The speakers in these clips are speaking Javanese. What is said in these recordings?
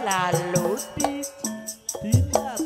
lalu dijilat.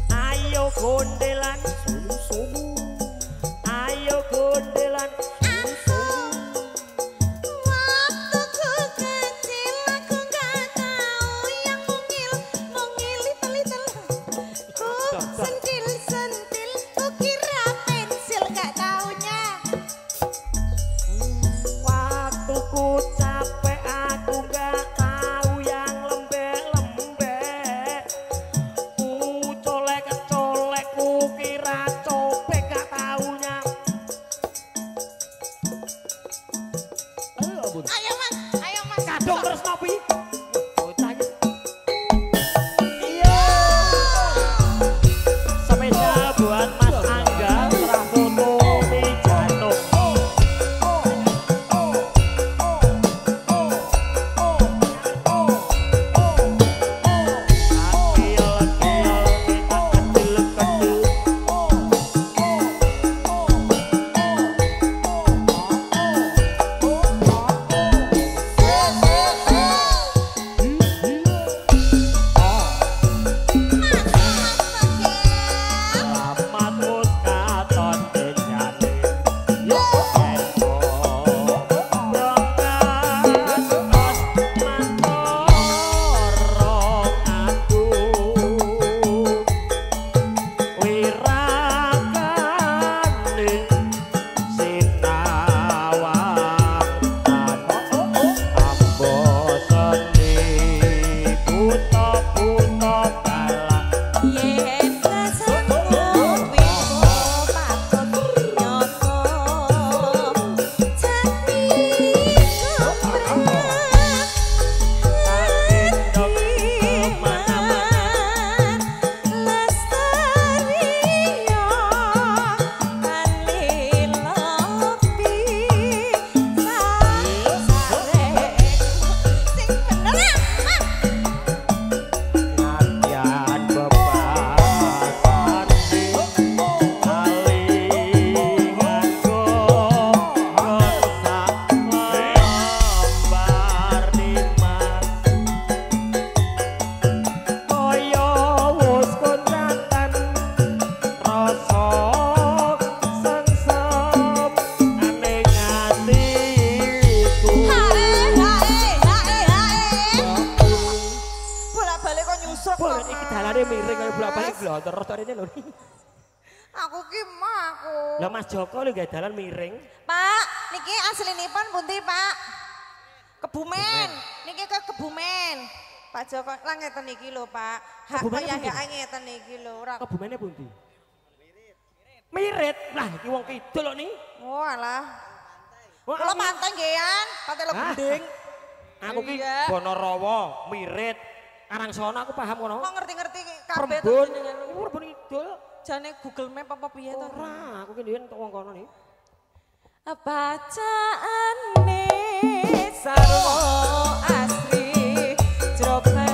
Ayo gondelan susu, ayo gondelan susu. Waktuku kecil aku gak tahu yang mungil itel-itel. Ku sentil-sentil ku kira pensil gak taunya. Waktuku capek aku gak tahu yang lembek-lembek. Ku colek-colek ku kira copek gak taunya. Ayo mas. Kadung terus nopi. Spesial buat Mas Angga, serah foto di jantung. Aku ki mah aku. Lah Mas Joko lho gak dalan miring. Pak, niki aslinipun pundi, Pak? Kebumen. Niki ke Kebumen. Pak Joko lah ngeten iki lho, Pak. Hak kaya ngeten iki lho, ora. Kebumene pundi? Mirit. Lah iki wong kidul kok ni. Oh alah. Kula pantai nggih, Pantai Lebending. Aku ki Bonorowo, Mirit. Karangsono aku paham kono. Kok ngerti-ngerti kabeh to jenengan. Iku Rebon Kidul. Jane Google Map apa piye to? Ora, aku ki dhewe tok wong kono ni. Bacaane sarwa asri jroba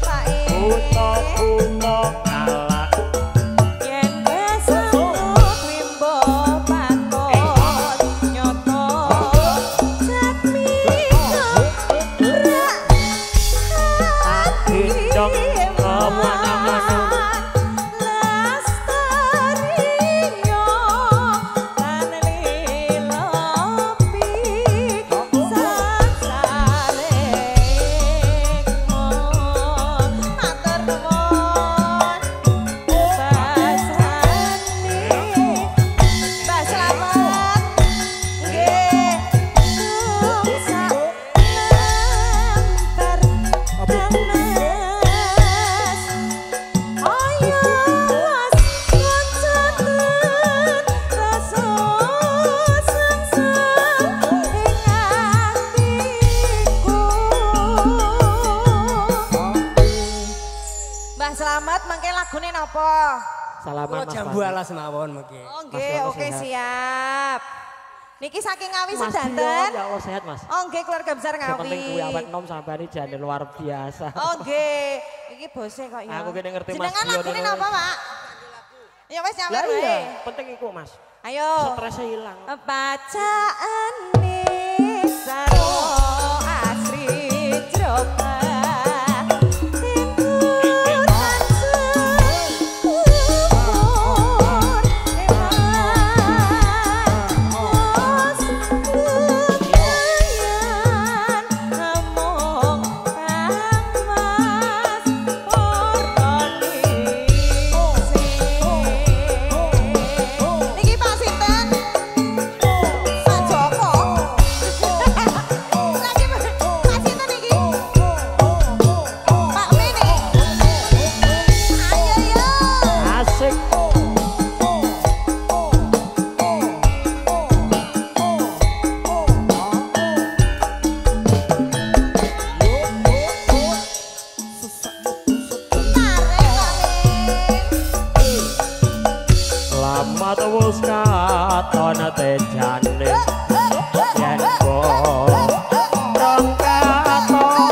Pak Salaman Mas. Jambu alas mawon mungkin. Oh nggih, oke siap. Niki saking Ngawi sedanten. Ya Allah sehat Mas. Oh nggih keluarga besar Yang penting Ngawi. kuwi awet nom sampeyan jane luar biasa. Oh nggih, iki bose kok ya. Aku kene ngerti Mas. Jenengan lagune napa, Pak? Ya wis nyamar Lah wae. iya, penting iku Mas. Ayo. Stresnya hilang. Bacaane saro asri coba. Wus katon tejane yen rong katon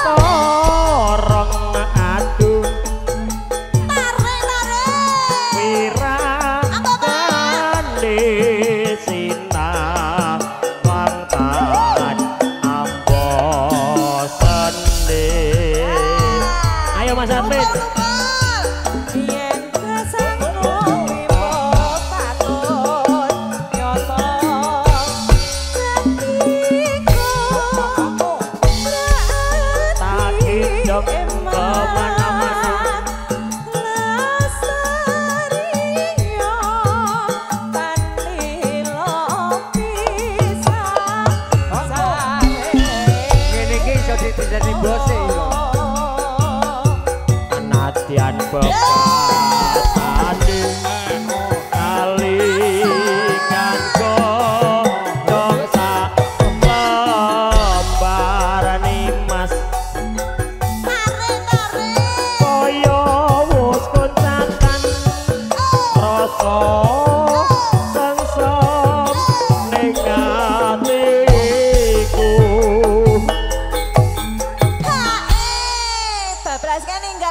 torong adu wirane sina wangtan ambo sende. Ayo Mas Arvin. Anatian bekatane kalingan godhong sak lembarane Mas kaya wus koncakan rasa sengsem ning atiku.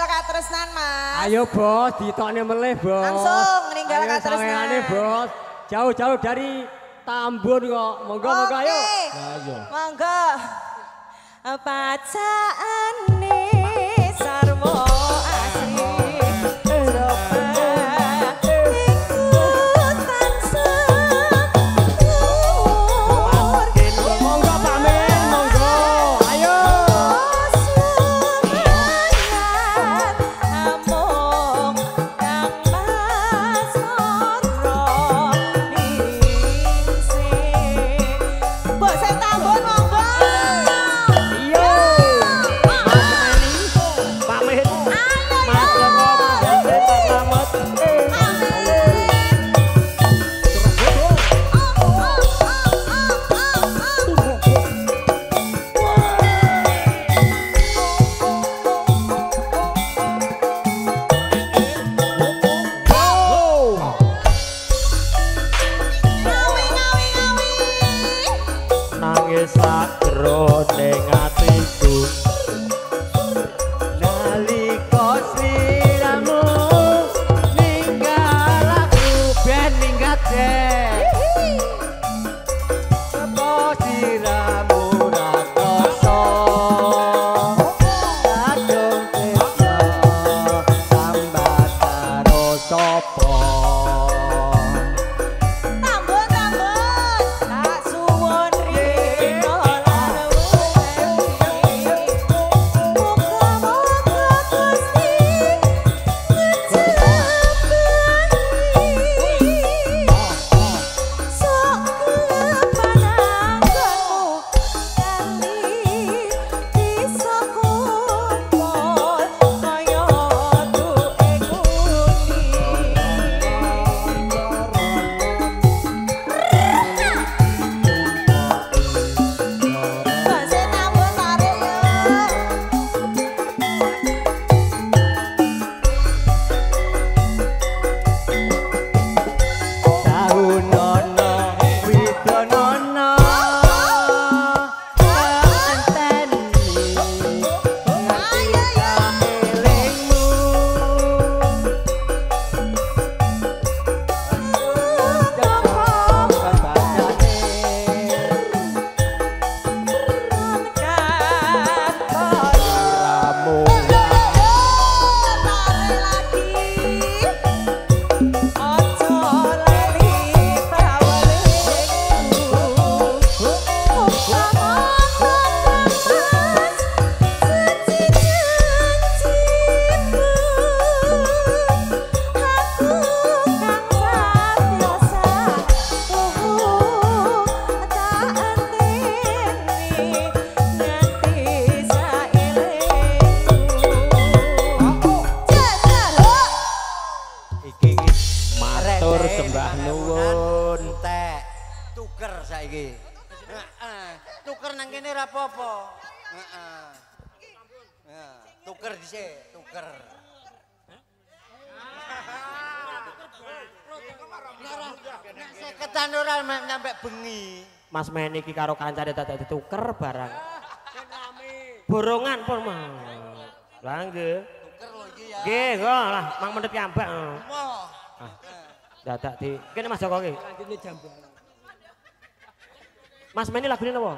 Katresnan Mas. Ayo Bos, ditokne melih Bos. Langsung ninggal katresnan. Ayo Bos. Jauh-jauh dari Tambun kok. Monggo ayo. Ayo. Monggo. Bacaane sarwa asri coba. Sakroning atiku nalika sliramu ninggal aku ben minggat apa sliramu rakoso kadung teka sambat karo sapa. Tambun tak suwun rino. Matur sembah nuwun. Entek. Tuker saiki. Heeh. Tuker nang kene ora apa-apa. Heeh. Nah, tuker dhisik, tuker. Nek seketan ora nyampe bengi. Mas Men iki karo kancane dadak dituker barang. Borongan pun mah. Lah nggih. Tuker lho iki ya. Nggih, kok lah mang mendhet piyambak. Moh. Dadak di kene Mas Joko iki. Mas Men ini lagune napa?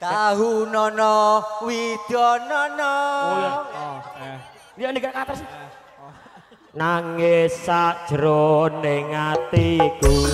Tahu nono widonono. Oh ya. Dia nek kater sih. Nangis sak jroning atiku.